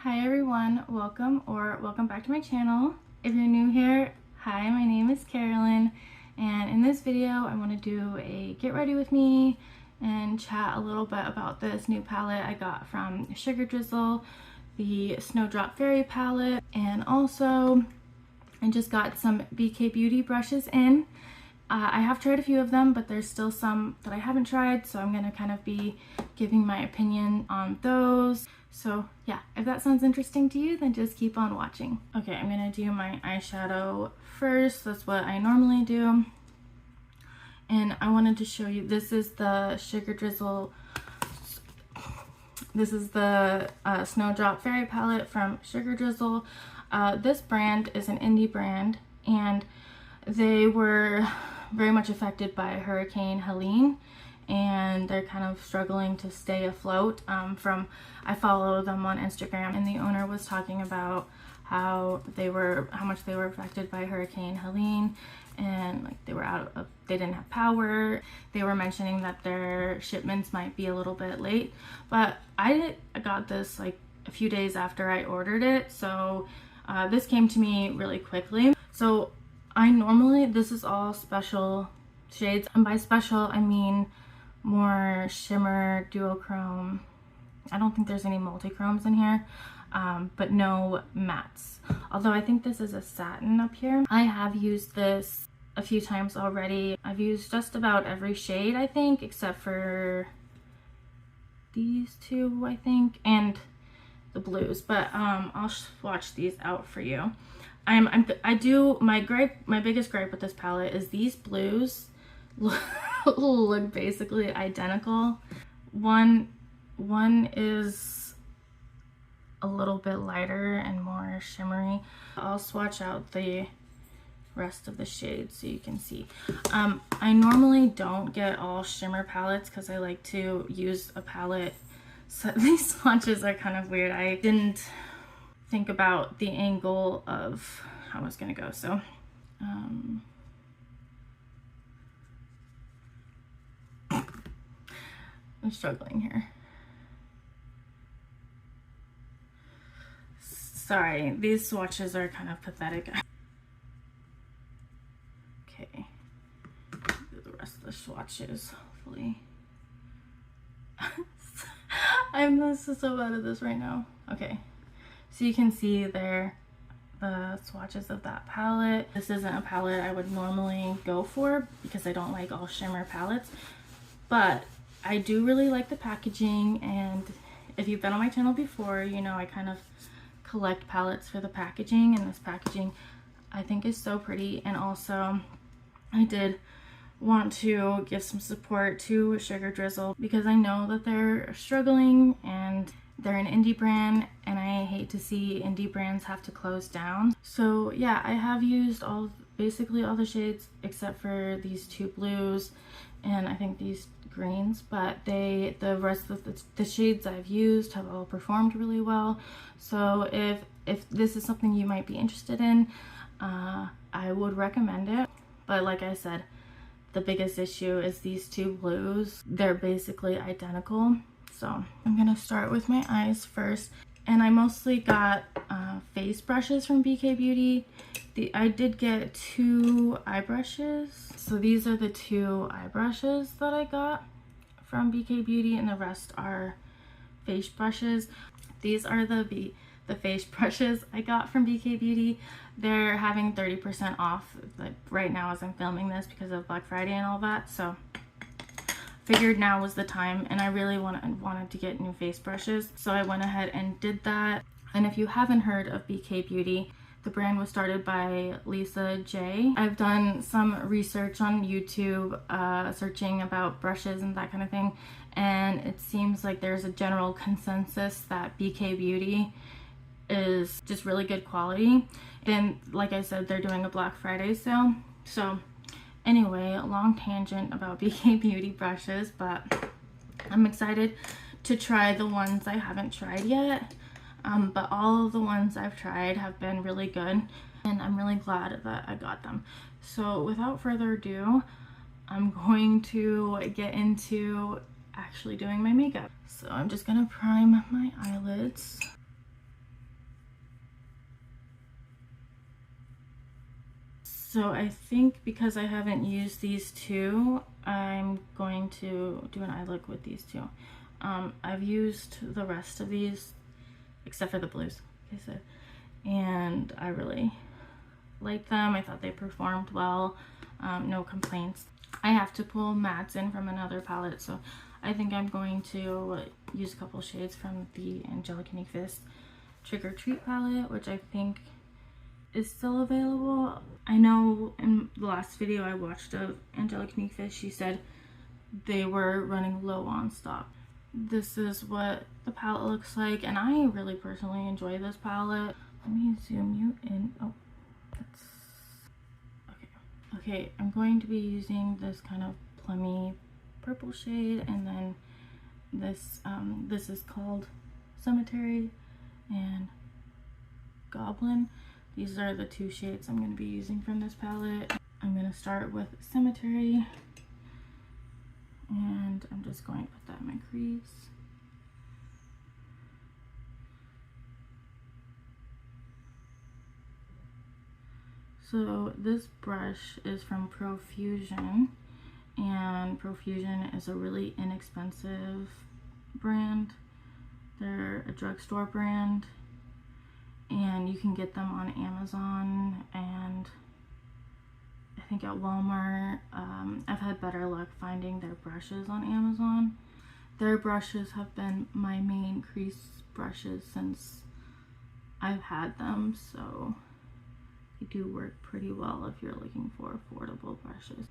Hi everyone, welcome back to my channel. If you're new here, hi, my name is Carolyn, and in this video I want to do a get ready with me and chat a little bit about this new palette I got from Drizzle, the Snowdrop Fairy palette, and also I just got some BK Beauty brushes in. I have tried a few of them, but there's still some that I haven't tried, so I'm going to kind of be giving my opinion on those. So yeah, if that sounds interesting to you, then just keep on watching. Okay, I'm going to do my eyeshadow first. That's what I normally do. And I wanted to show you, this is the Drizzle. This is the Snowdrop Fairy palette from Drizzle. This brand is an indie brand, and they were very much affected by Hurricane Helene, and they're kind of struggling to stay afloat. I follow them on Instagram, and the owner was talking about how much they were affected by Hurricane Helene, and like they didn't have power. They were mentioning that their shipments might be a little bit late, but I got this like a few days after I ordered it, so this came to me really quickly. So this is all special shades, and by special I mean more shimmer, duochrome. I don't think there's any multi-chromes in here, but no mattes. Although I think this is a satin up here. I have used this a few times already. I've used just about every shade, I think, except for these two, I think, and the blues, but I'll swatch these out for you. My biggest gripe with this palette is these blues look basically identical. One is a little bit lighter and more shimmery. I'll swatch out the rest of the shades so you can see. I normally don't get all shimmer palettes because I like to use a palette. So these swatches are kind of weird. I didn't think about the angle of how I was gonna go, so I'm struggling here. Sorry, these swatches are kind of pathetic. Okay, do the rest of the swatches, hopefully. I'm so bad at this right now. Okay, so you can see there the swatches of that palette. This isn't a palette I would normally go for because I don't like all shimmer palettes, but I do really like the packaging, and if you've been on my channel before, you know I kind of collect palettes for the packaging, and this packaging I think is so pretty. And also I did want to give some support to Drizzle because I know that they're struggling and they're an indie brand, and I hate to see indie brands have to close down. So yeah, I have used basically all the shades except for these two blues and I think these greens, but the rest of the shades I've used have all performed really well. So if this is something you might be interested in, I would recommend it. But like I said, the biggest issue is these two blues. They're basically identical. So I'm gonna start with my eyes first, and I mostly got face brushes from BK Beauty. I did get 2 eye brushes. So these are the 2 eye brushes that I got from BK Beauty, and the rest are face brushes. These are the face brushes I got from BK Beauty. They're having 30% off like right now as I'm filming this because of Black Friday and all that. So figured now was the time, and I really wanted to get new face brushes, so I went ahead and did that. And if you haven't heard of BK Beauty, the brand was started by Lisa J. I've done some research on YouTube, searching about brushes and that kind of thing, and it seems like there's a general consensus that BK Beauty is just really good quality. And like I said, they're doing a Black Friday sale. So anyway, a long tangent about BK Beauty brushes, but I'm excited to try the ones I haven't tried yet. But all of the ones I've tried have been really good, and I'm really glad that I got them. So without further ado, I'm going to get into actually doing my makeup. So I'm just gonna prime my eyelids. So I think because I haven't used these two, I'm going to do an eye look with these two. I've used the rest of these, except for the blues, like I said, and I really liked them. I thought they performed well, no complaints. I have to pull mattes in from another palette, so I think I'm going to use a couple shades from the Angelic Fist Trick or Treat palette, which I think is still available. I know in the last video I watched of Angelic Fist, she said they were running low on stock. This is what the palette looks like, and I really personally enjoy this palette. Let me zoom you in. Oh, that's okay. Okay, I'm going to be using this kind of plummy purple shade, and then this this is called Cemetery and Goblin. These are the two shades I'm going to be using from this palette. I'm going to start with Cemetery, and I'm just going to put that in my crease. So this brush is from Profusion, and Profusion is a really inexpensive brand. They're a drugstore brand, and you can get them on Amazon and I think at Walmart. I've had better luck finding their brushes on Amazon. Their brushes have been my main crease brushes since I've had them, so they do work pretty well if you're looking for affordable brushes.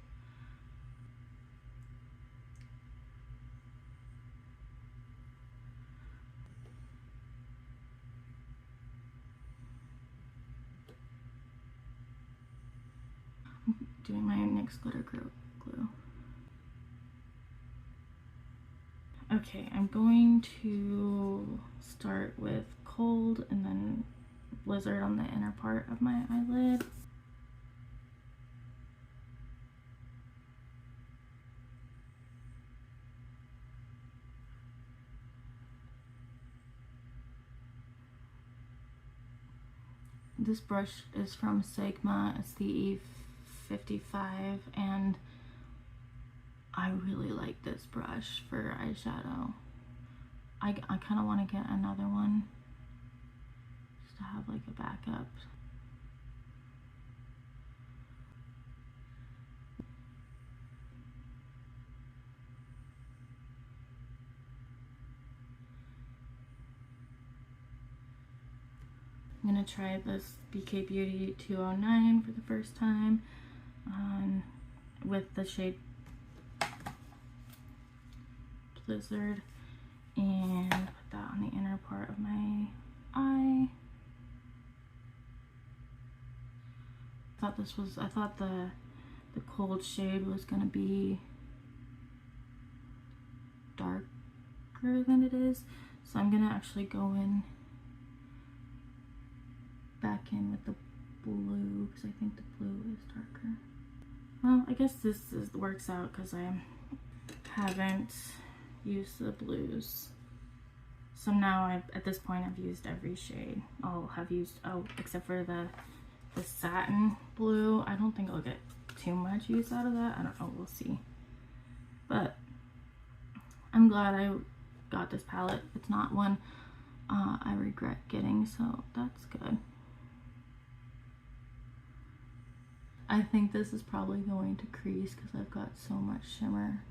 Doing my NYX glitter glue. Okay, I'm going to start with Cold and then Blizzard on the inner part of my eyelid. This brush is from Sigma. It's the E55, and I really like this brush for eyeshadow. I kind of want to get another one just to have like a backup. I'm going to try this BK Beauty 209 for the first time with the shade Blizzard, and put that on the inner part of my eye. I thought the Cold shade was going to be darker than it is, so I'm going to actually go in back in with the blue because I think the blue is darker. Well, I guess this works out because I haven't used the blues. So now at this point I've used every shade. I'll have used, oh, except for the satin blue. I don't think I'll get too much use out of that. I don't know, we'll see. But I'm glad I got this palette. It's not one I regret getting, so that's good. I think this is probably going to crease because I've got so much shimmer.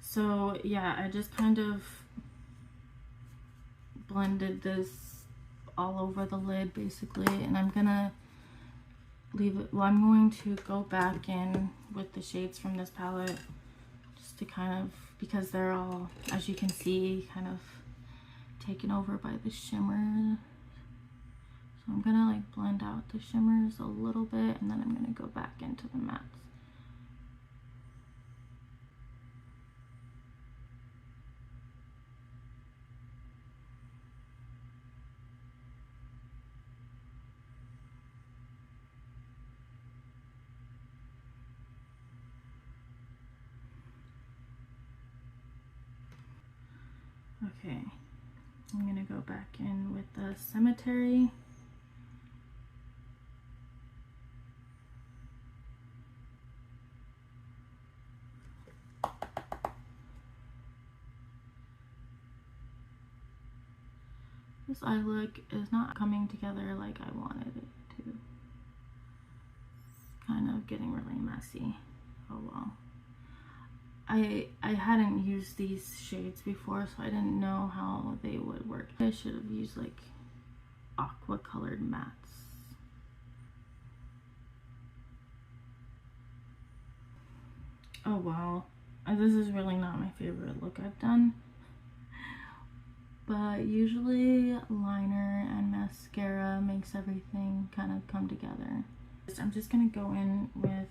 So yeah, I just kind of blended this all over the lid basically, and I'm gonna leave it. Well, I'm going to go back in with the shades from this palette just to kind of, because they're all, as you can see, kind of taken over by the shimmer. So I'm gonna like blend out the shimmers a little bit, and then I'm gonna go back into the mattes. Okay, I'm gonna go back in with the Cemetery. This eye look is not coming together like I wanted it to. It's kind of getting really messy. Oh well. I hadn't used these shades before, so I didn't know how they would work. I should have used like aqua colored mattes. Oh wow, this is really not my favorite look I've done. But usually liner and mascara makes everything kind of come together. I'm just gonna go in with,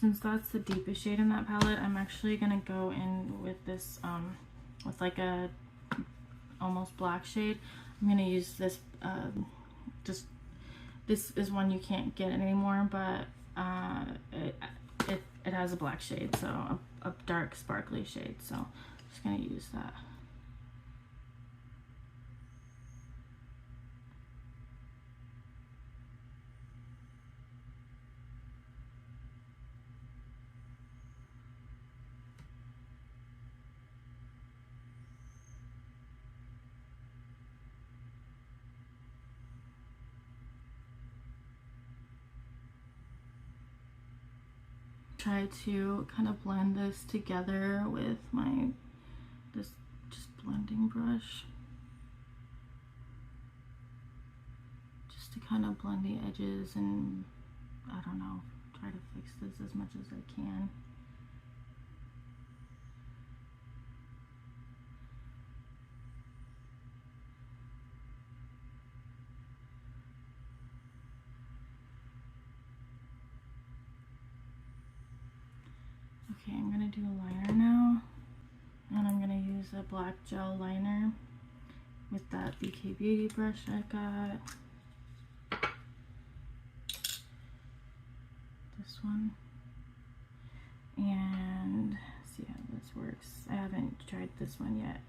since that's the deepest shade in that palette, I'm actually gonna go in with this, with like a almost black shade. I'm gonna use this, this is one you can't get anymore, but it has a black shade, so a dark sparkly shade, so I'm just gonna use that. Try to kind of blend this together with my this just blending brush, just to kind of blend the edges and, I don't know, try to fix this as much as I can. Okay, I'm gonna do a liner now, and I'm gonna use a black gel liner with that BK Beauty brush I got. This one. And see how this works. I haven't tried this one yet.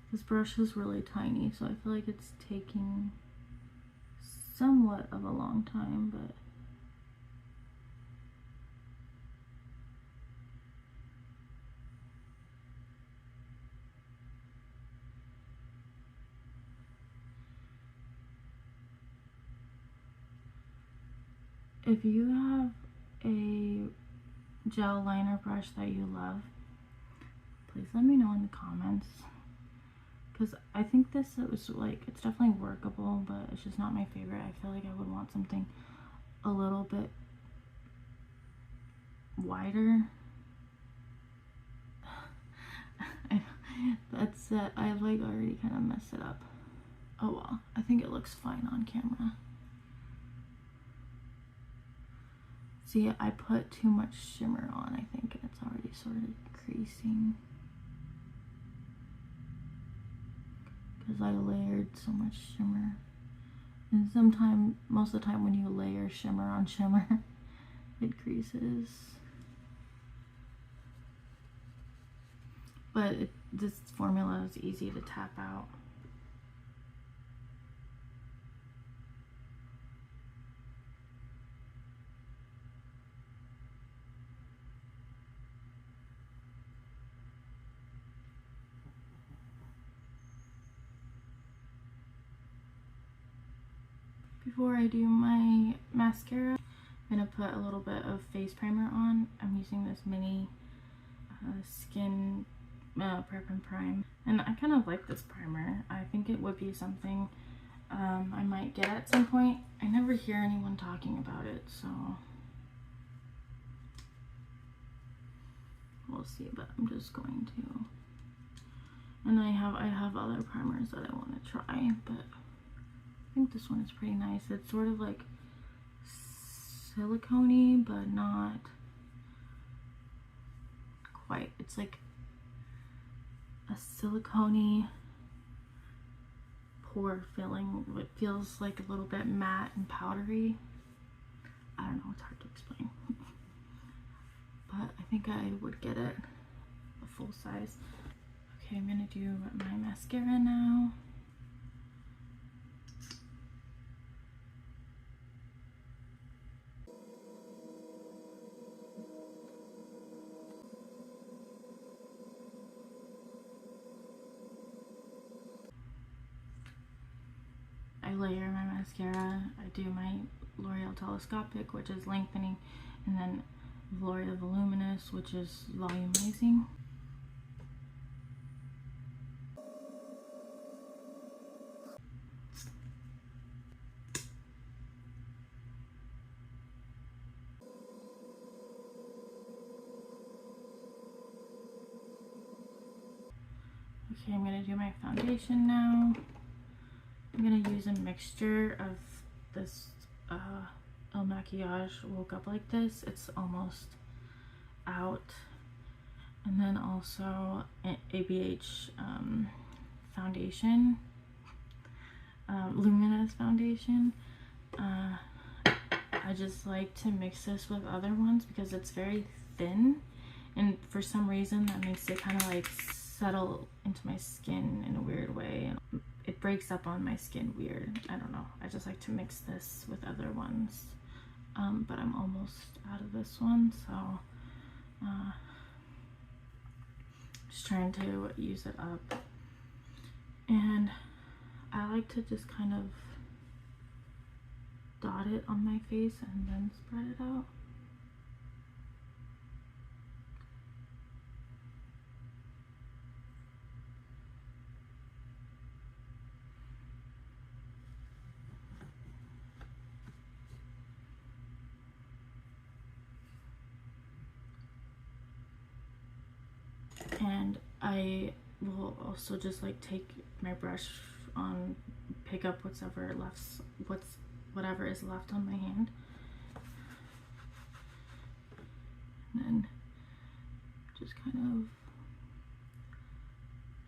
This brush is really tiny, so I feel like it's taking somewhat of a long time, but if you have a gel liner brush that you love, please let me know in the comments. Because I think this was like, it's definitely workable, but it's just not my favorite. I feel like I would want something a little bit wider. That's it. I've like already kind of messed it up. Oh well, I think it looks fine on camera. See, I put too much shimmer on, I think, and it's already sort of creasing. Because I layered so much shimmer. And sometimes, most of the time when you layer shimmer on shimmer, it creases. But this formula is easy to tap out. Before I do my mascara, I'm going to put a little bit of face primer on. I'm using this mini Skin Prep and Prime. And I kind of like this primer. I think it would be something I might get at some point. I never hear anyone talking about it, so we'll see, but I'm just going to. And I have other primers that I want to try, but I think this one is pretty nice. It's sort of like silicone-y, but not quite. It's like a silicone-y pore filling. It feels like a little bit matte and powdery. I don't know, it's hard to explain. But I think I would get it a full size. Okay, I'm gonna do my mascara now. I layer my mascara. I do my L'Oreal Telescopic, which is lengthening, and then L'Oreal Voluminous, which is volumizing. Okay, I'm gonna do my foundation now. I'm gonna use a mixture of this El Maquillage Woke Up Like This. It's almost out. And then also ABH foundation, luminous foundation. I just like to mix this with other ones because it's very thin, and for some reason that makes it kind of like settle into my skin in a weird way. It breaks up on my skin weird. I don't know. I just like to mix this with other ones. But I'm almost out of this one, so just trying to use it up. And I like to just kind of dot it on my face and then spread it out. And I will also just like take my brush on, pick up whatever is left on my hand, and then just kind of,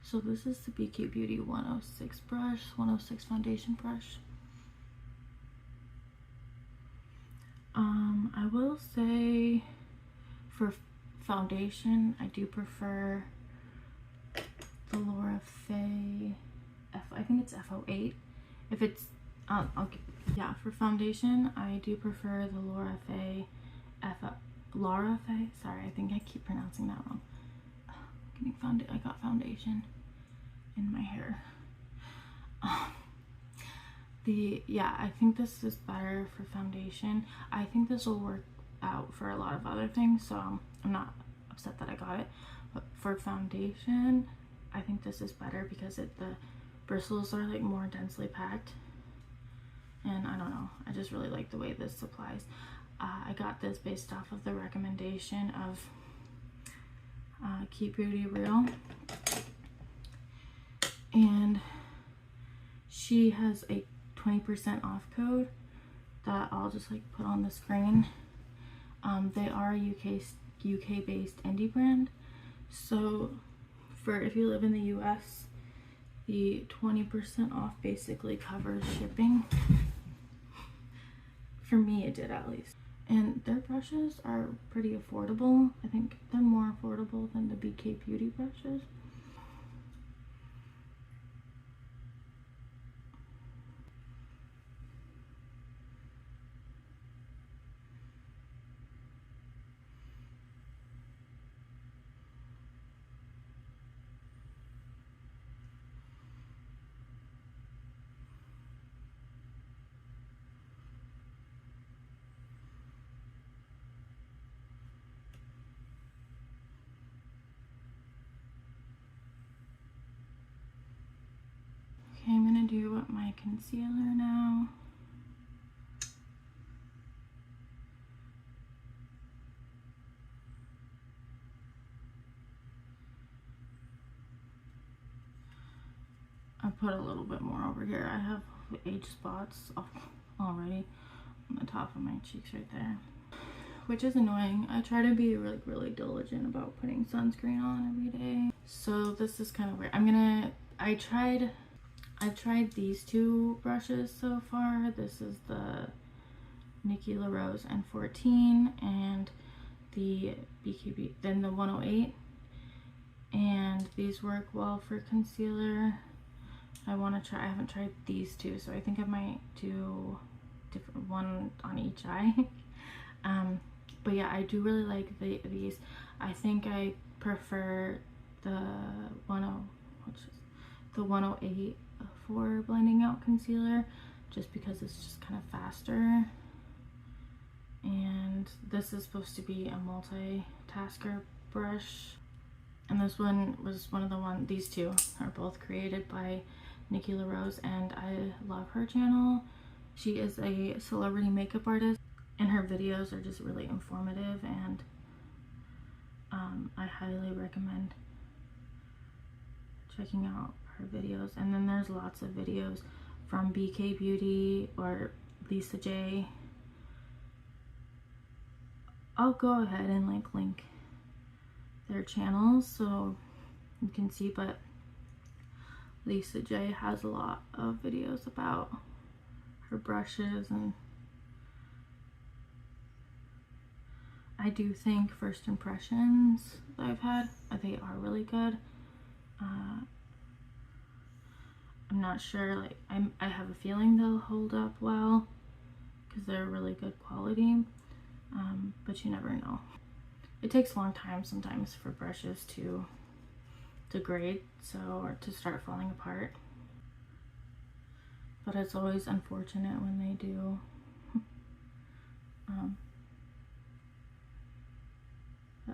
so this is the BK Beauty 106 brush, 106 foundation brush. I will say for foundation, I do prefer the Laura Faye I think it's F08. If it's yeah, for foundation I do prefer the Laura Faye sorry, I think I keep pronouncing that wrong. I got foundation in my hair. Yeah, I think this is better for foundation. I think this will work out for a lot of other things, so I'm not upset that I got it. But for foundation, I think this is better because the bristles are like more densely packed, and I don't know, I just really like the way this applies. I got this based off of the recommendation of Keep Beauty Real, and she has a 20% off code that I'll just like put on the screen. They are a UK based indie brand, so for if you live in the US, the 20% off basically covers shipping. For me it did, at least. And their brushes are pretty affordable. I think they're more affordable than the BK Beauty brushes. Okay, I'm gonna do my concealer now. put a little bit more over here. I have age spots already on the top of my cheeks right there, which is annoying. I try to be really diligent about putting sunscreen on every day. So this is kind of weird. I've tried these two brushes so far. This is the Nikki La Rose N14 and the BKB, then the 108. And these work well for concealer. I haven't tried these two, so I think I might do one on each eye. But yeah, I do really like these. I think I prefer the 108 for blending out concealer, just because it's just kind of faster. And this is supposed to be a multitasker brush. And this one was these two are both created by Nikki La Rose, and I love her channel. She is a celebrity makeup artist, and her videos are just really informative, and I highly recommend checking out her videos. And then there's lots of videos from BK Beauty or Lisa J. I'll go ahead and link their channels so you can see, but Lisa J has a lot of videos about her brushes, and I do think first impressions that I've had, they are really good. I'm not sure, like I have a feeling they'll hold up well because they're really good quality, but you never know. It takes a long time sometimes for brushes to degrade, or to start falling apart, but it's always unfortunate when they do.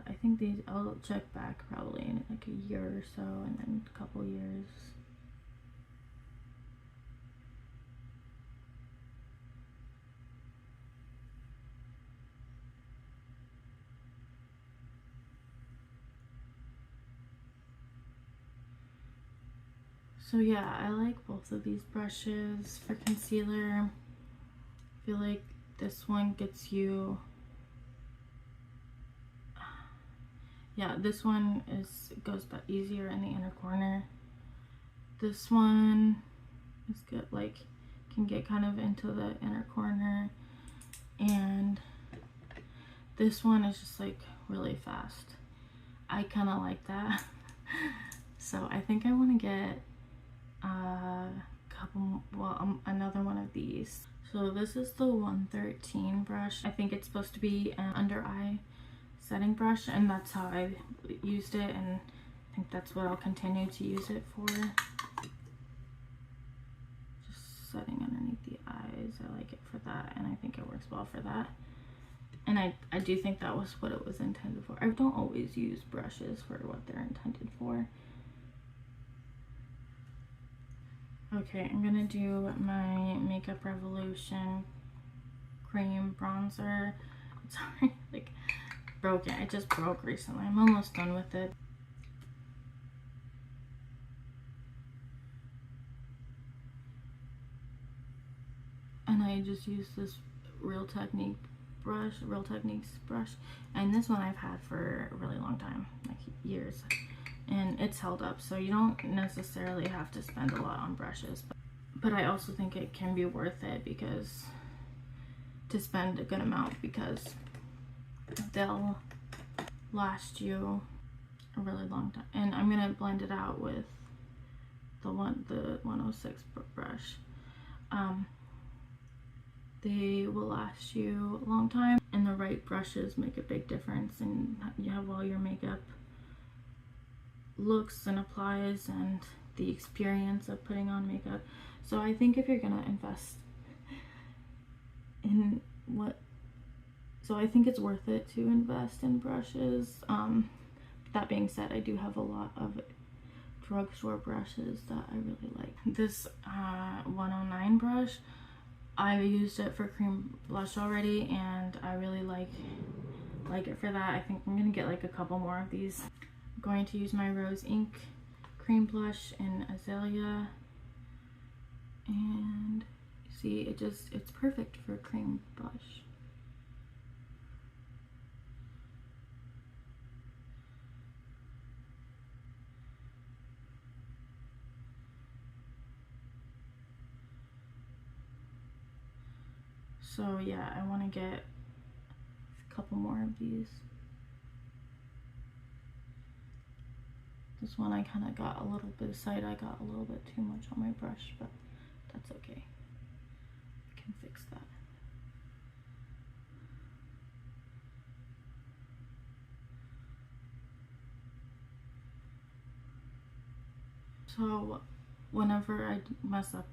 I think I'll check back probably in like a year or so, and then a couple years. So yeah, I like both of these brushes for concealer. I feel like this one gets you, yeah, this one goes back easier in the inner corner. This one is good, like can get kind of into the inner corner, and this one is just like really fast. I kind of like that. So I think I want to get another one of these. So this is the 113 brush. I think it's supposed to be an under eye setting brush, and that's how I used it, and I think that's what I'll continue to use it for. Just setting underneath the eyes. I like it for that, and I think it works well for that. And I do think that was what it was intended for. I don't always use brushes for what they're intended for. Okay, I'm gonna do my Makeup Revolution cream bronzer. Sorry, like broken. It just broke recently. I'm almost done with it. And I just use this Real Techniques brush, and this one I've had for a really long time, like years, and it's held up, so you don't necessarily have to spend a lot on brushes, but I also think it can be worth it to spend a good amount, because they'll last you a really long time. And I'm gonna blend it out with the 106 brush. They will last you a long time, and the right brushes make a big difference in how well your makeup looks and applies, and the experience of putting on makeup. So I think if you're gonna invest in so I think it's worth it to invest in brushes. That being said, I do have a lot of drugstore brushes that I really like. This 109 brush, I used it for cream blush already, and I really like it for that. I think I'm gonna get like a couple more of these. I'm going to use my Rose Ink cream blush in Azalea, And see, it's perfect for a cream blush. So yeah, I want to get a couple more of these. This one I kind of got a little bit aside. I got a little bit too much on my brush, but that's okay. I can fix that. So whenever I mess up,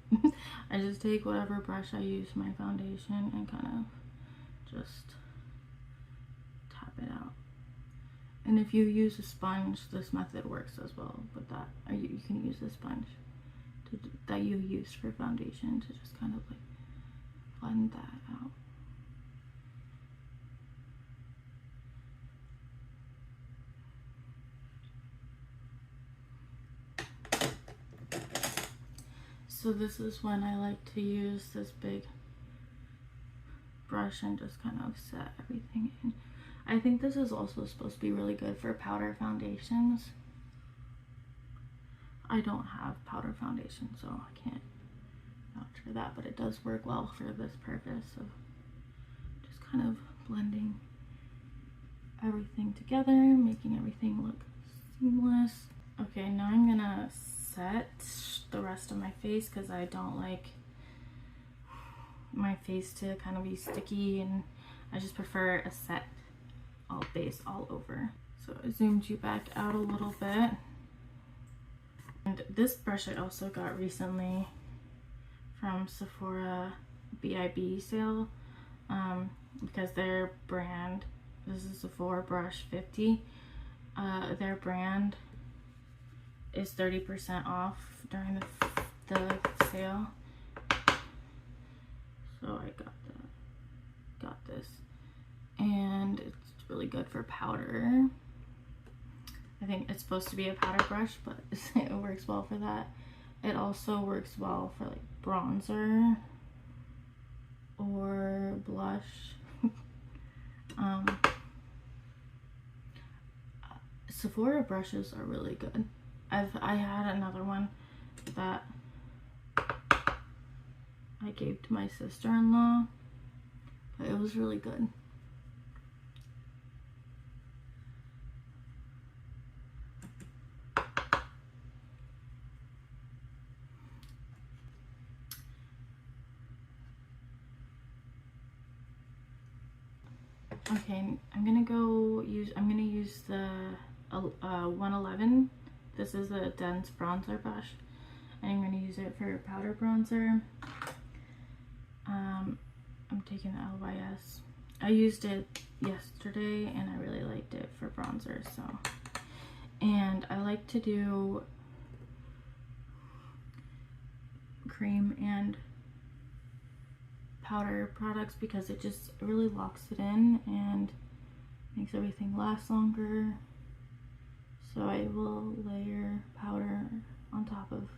I just take whatever brush I use for my foundation and kind of just tap it out. And if you use a sponge, this method works as well with that. Or you can use a sponge that you use for foundation to just kind of like blend that out. So this is when I like to use this big brush and just kind of set everything in. I think this is also supposed to be really good for powder foundations. I don't have powder foundation, so I can't vouch for that, but it does work well for this purpose of just kind of blending everything together, making everything look seamless. Okay, now I'm gonna set the rest of my face because I don't like my face to kind of be sticky, and I just prefer a set base all over. So I zoomed you back out a little bit. And this brush I also got recently from Sephora BIB sale, because their brand, this is Sephora Brush 50, their brand is 30% off during the sale. So I got this, and it's really good for powder. I think it's supposed to be a powder brush, but it works well for that. It also works well for like bronzer or blush. Sephora brushes are really good. I had another one that I gave to my sister-in-law, but it was really good. Okay, I'm gonna use the 111. This is a dense bronzer brush, and I'm gonna use it for powder bronzer. I'm taking the LYS. I used it yesterday and I really liked it for bronzer, so. And I like to do cream and powder products because it just really locks it in and makes everything last longer. So I will layer powder on top of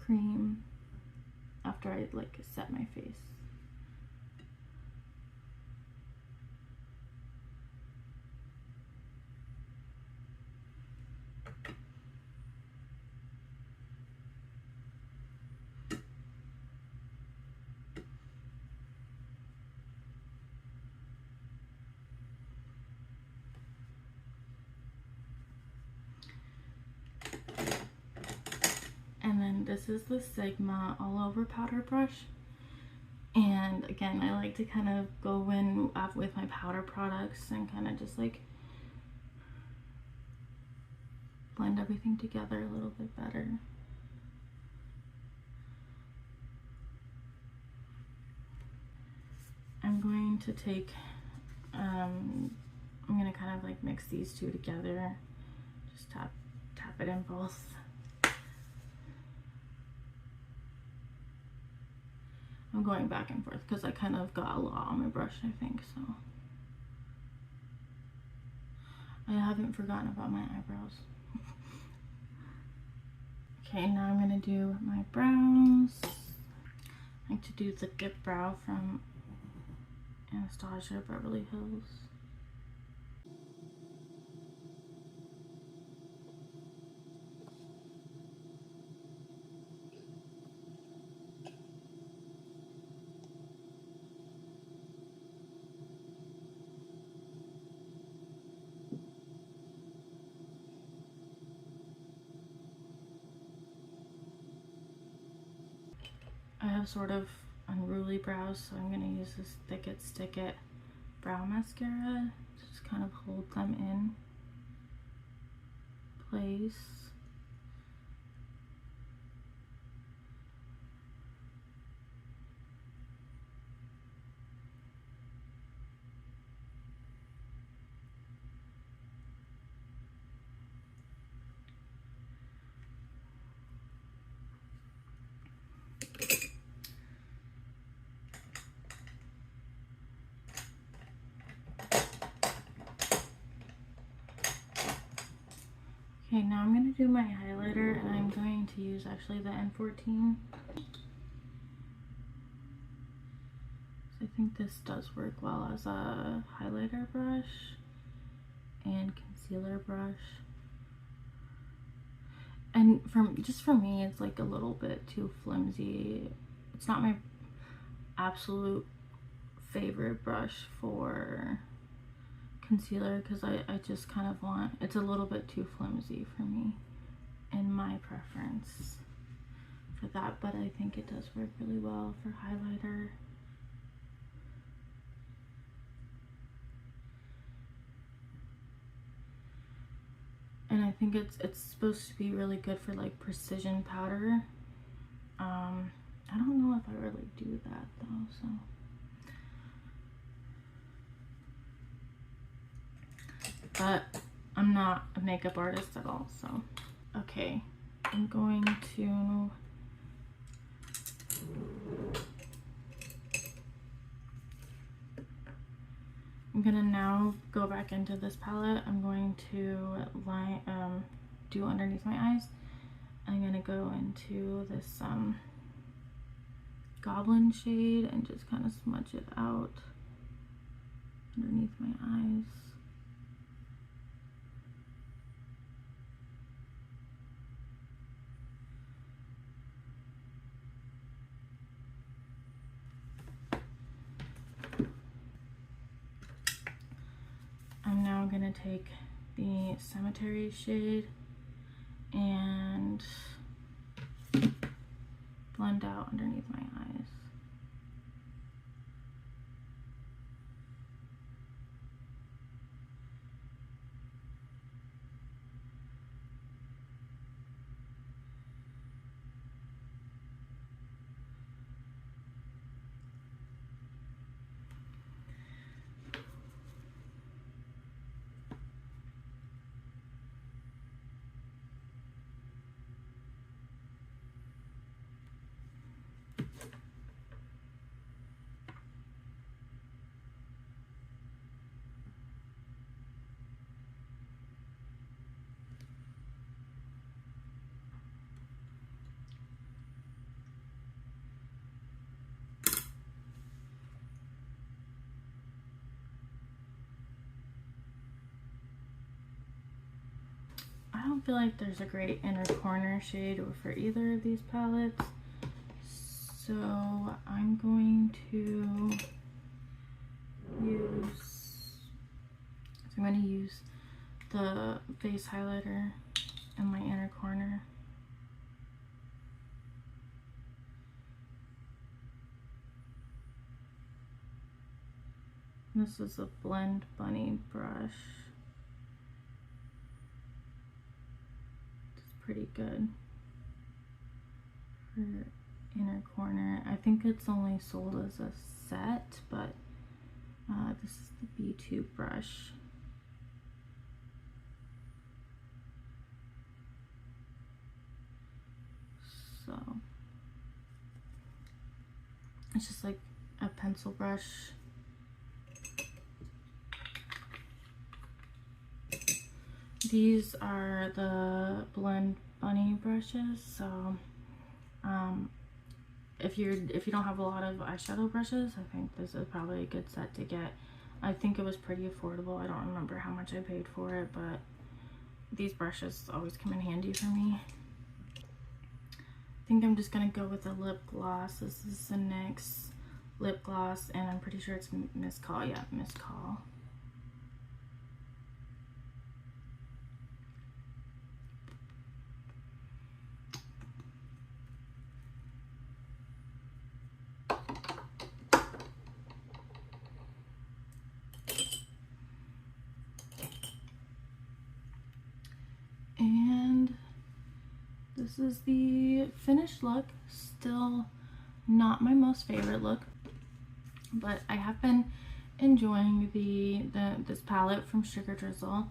cream after I like set my face. And then this is the Sigma all over powder brush. And again, I like to kind of go in with my powder products and kind of just like blend everything together a little bit better. I'm going to take, I'm going to kind of like mix these two together. Just tap it in both. I'm going back and forth because I kind of got a lot on my brush, I think, so. I haven't forgotten about my eyebrows. Okay, now I'm gonna do my brows. I like to do the dip brow from Anastasia Beverly Hills. I have sort of unruly brows, so I'm going to use this Thick It Stick It brow mascara to just kind of hold them in place. Okay, now I'm going to do my highlighter, and I'm going to use actually the N14. So I think this does work well as a highlighter brush and concealer brush. And just for me, it's like a little bit too flimsy. It's not my absolute favorite brush for concealer because I just kind of want, it's a little bit too flimsy for me in my preference for that, but I think it does work really well for highlighter. And I think it's supposed to be really good for like precision powder. I don't know if I really do that though, so. But I'm not a makeup artist at all, so. Okay, I'm going to now go back into this palette. I'm going to do underneath my eyes. I'm gonna go into this Goblin shade and just kind of smudge it out underneath my eyes. I'm now gonna take the Cemetery shade and blend out underneath my eyes. I don't feel like there's a great inner corner shade for either of these palettes, so I'm going to use the face highlighter in my inner corner. This is a Blend Bunny brush. Pretty good for inner corner. I think it's only sold as a set, but this is the B2 brush. So it's just like a pencil brush. These are the Blend bunny brushes. So if you don't have a lot of eyeshadow brushes, I think this is probably a good set to get. I think it was pretty affordable. I don't remember how much I paid for it, but these brushes always come in handy for me. I think I'm just gonna go with a lip gloss. This is the NYX lip gloss, and I'm pretty sure it's Miss Call. Yeah, Miss Call. And this is the finished look. Still not my most favorite look, but I have been enjoying this palette from Sugar Drizzle.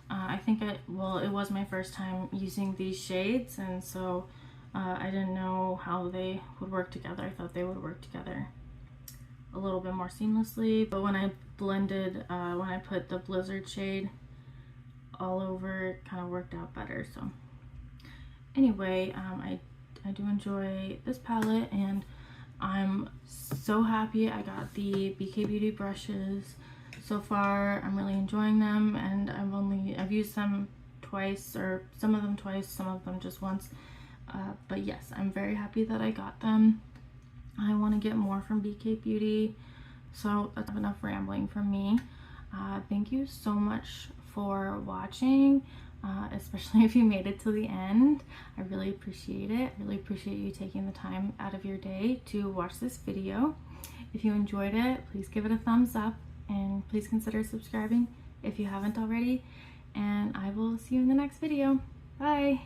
I think it was my first time using these shades, and so I didn't know how they would work together. I thought they would work together a little bit more seamlessly, but when I blended, when I put the Blizzard shade all over, it kind of worked out better. So anyway, I do enjoy this palette, and I'm so happy I got the BK Beauty brushes. So far I'm really enjoying them, and I've used them twice, or some of them twice, some of them just once, but yes, I'm very happy that I got them. I want to get more from BK Beauty, so that's enough rambling from me. Thank you so much for watching, especially if you made it to the end. I really appreciate it. I really appreciate you taking the time out of your day to watch this video. If you enjoyed it, please give it a thumbs up, and please consider subscribing if you haven't already, and I will see you in the next video. Bye!